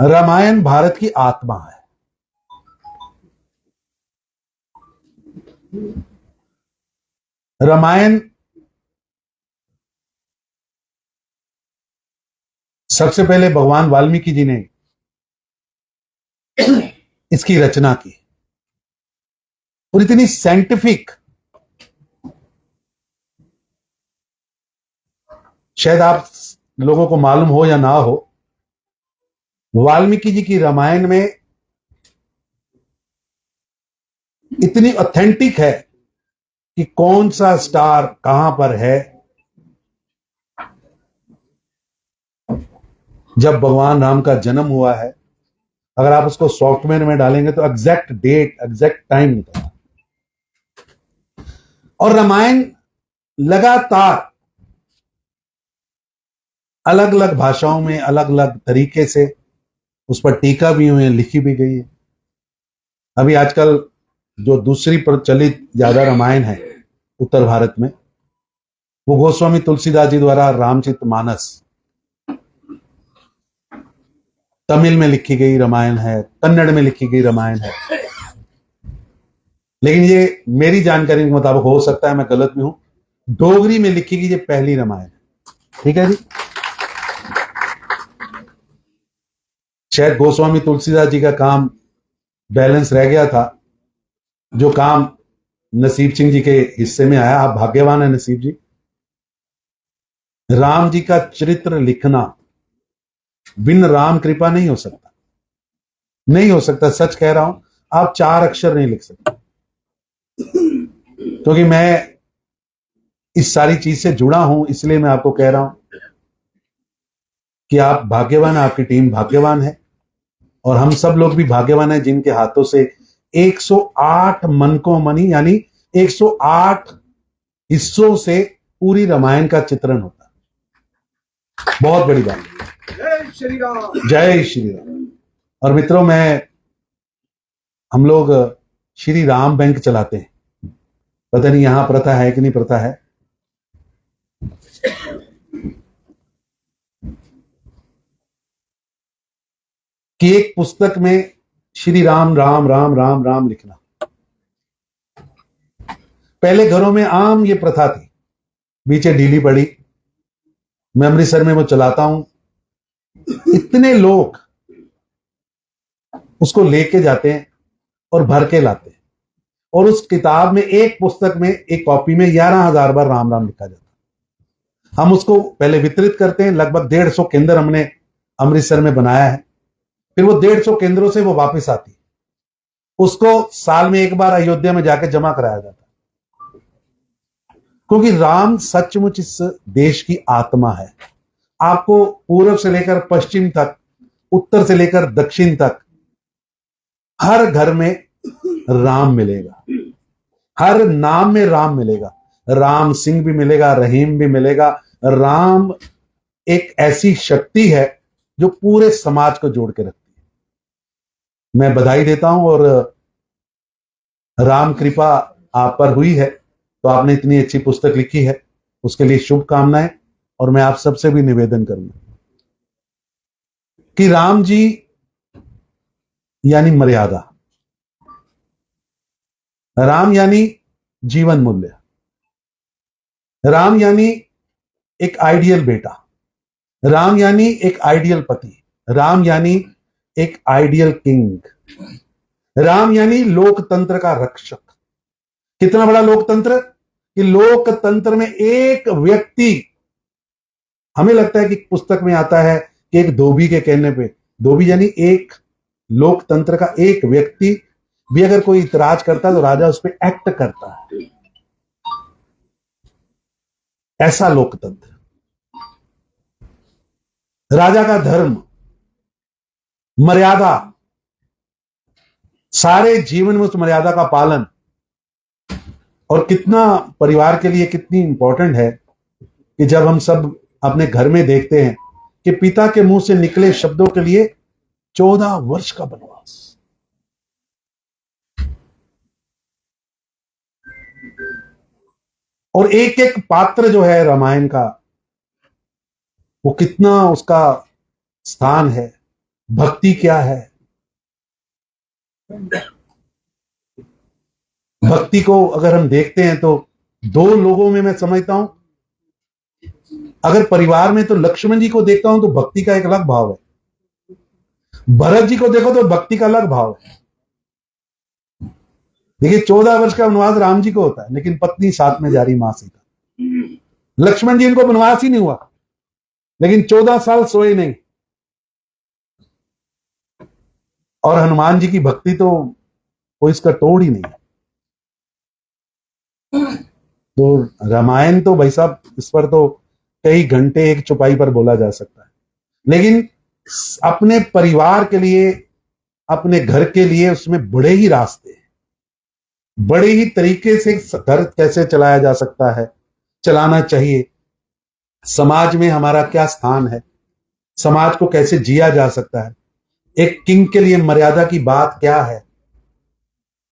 रामायण भारत की आत्मा है। रामायण सबसे पहले भगवान वाल्मीकि जी ने इसकी रचना की और इतनी साइंटिफिक, शायद आप लोगों को मालूम हो या ना हो, वाल्मीकि जी की रामायण में इतनी ऑथेंटिक है कि कौन सा स्टार कहां पर है, जब भगवान राम का जन्म हुआ है, अगर आप उसको सॉफ्टवेयर में डालेंगे तो एग्जैक्ट डेट, एग्जैक्ट टाइम निकलेगा। और रामायण लगातार अलग अलग भाषाओं में अलग अलग तरीके से उस पर टीका भी हुई है, लिखी भी गई है। अभी आजकल जो दूसरी प्रचलित ज्यादा रामायण है उत्तर भारत में, वो गोस्वामी तुलसीदास जी द्वारा रामचरितमानस तमिल में लिखी गई रामायण है, कन्नड़ में लिखी गई रामायण है। लेकिन ये मेरी जानकारी के मुताबिक, हो सकता है मैं गलत भी हूं, डोगरी में लिखी गई ये पहली रामायण है। ठीक है जी। शायद गोस्वामी तुलसीदास जी का काम बैलेंस रह गया था, जो काम नसीब सिंह जी के हिस्से में आया। आप भाग्यवान है नसीब जी। राम जी का चरित्र लिखना बिन राम कृपा नहीं हो सकता, नहीं हो सकता। सच कह रहा हूं, आप 4 अक्षर नहीं लिख सकते। क्योंकि मैं इस सारी चीज से जुड़ा हूं, इसलिए मैं आपको कह रहा हूं कि आप भाग्यवान, आपकी टीम भाग्यवान है, और हम सब लोग भी भाग्यवान है जिनके हाथों से 108 मन को मनी, यानी 108 हिस्सों से पूरी रामायण का चित्रण होता है। बहुत बड़ी बात। जय श्री राम, जय श्री राम। और मित्रों, हम लोग श्री राम बैंक चलाते हैं। पता नहीं यहां प्रथा है कि नहीं प्रथा है, कि एक पुस्तक में श्री राम राम राम राम राम लिखना। पहले घरों में आम ये प्रथा थी, बीचे ढीली पड़ी। मैं अमृतसर में वो चलाता हूं, इतने लोग उसको लेके जाते हैं और भर के लाते हैं, और उस किताब में, एक पुस्तक में, एक कॉपी में 11,000 बार राम राम लिखा जाता है। हम उसको पहले वितरित करते हैं। लगभग 150 केंद्र हमने अमृतसर में बनाया है। फिर वो 150 केंद्रों से वो वापस आती, उसको साल में एक बार अयोध्या में जाकर जमा कराया जाता है। क्योंकि राम सचमुच इस देश की आत्मा है। आपको पूर्व से लेकर पश्चिम तक, उत्तर से लेकर दक्षिण तक, हर घर में राम मिलेगा, हर नाम में राम मिलेगा। राम सिंह भी मिलेगा, रहीम भी मिलेगा। राम एक ऐसी शक्ति है जो पूरे समाज को जोड़ के रखती है। मैं बधाई देता हूं, और राम कृपा आप पर हुई है तो आपने इतनी अच्छी पुस्तक लिखी है, उसके लिए शुभकामनाएं। और मैं आप सबसे भी निवेदन करूंगा कि राम जी यानी मर्यादा, राम यानी जीवन मूल्य, राम यानी एक आइडियल बेटा, राम यानी एक आइडियल पति, राम यानी एक आइडियल किंग, राम यानी लोकतंत्र का रक्षक। कितना बड़ा लोकतंत्र कि लोकतंत्र में एक व्यक्ति, हमें लगता है कि पुस्तक में आता है कि एक धोबी के कहने पे, धोबी यानी एक लोकतंत्र का एक व्यक्ति भी अगर कोई इतराज करता है तो राजा उस पर एक्ट करता है। ऐसा लोकतंत्र, राजा का धर्म, मर्यादा, सारे जीवन में उस मर्यादा का पालन। और कितना परिवार के लिए कितनी इंपॉर्टेंट है कि जब हम सब अपने घर में देखते हैं कि पिता के मुंह से निकले शब्दों के लिए 14 वर्ष का वनवास। और एक एक पात्र जो है रामायण का, वो कितना उसका स्थान है, भक्ति क्या है। भक्ति को अगर हम देखते हैं तो दो लोगों में मैं समझता हूं, अगर परिवार में तो लक्ष्मण जी को देखता हूं तो भक्ति का एक अलग भाव है, भरत जी को देखो तो भक्ति का अलग भाव है। देखिए 14 वर्ष का वनवास राम जी को होता है, लेकिन पत्नी साथ में जा रही मां सीता। लक्ष्मण जी इनको वनवास ही नहीं हुआ, लेकिन 14 साल सोए नहीं। और हनुमान जी की भक्ति तो कोई इसका तोड़ ही नहीं है। तो रामायण तो भाई साहब, इस पर तो कई घंटे एक चौपाई पर बोला जा सकता है, लेकिन अपने परिवार के लिए, अपने घर के लिए उसमें बड़े ही रास्ते, बड़े ही तरीके से घर कैसे चलाया जा सकता है, चलाना चाहिए, समाज में हमारा क्या स्थान है, समाज को कैसे जिया जा सकता है, एक किंग के लिए मर्यादा की बात क्या है,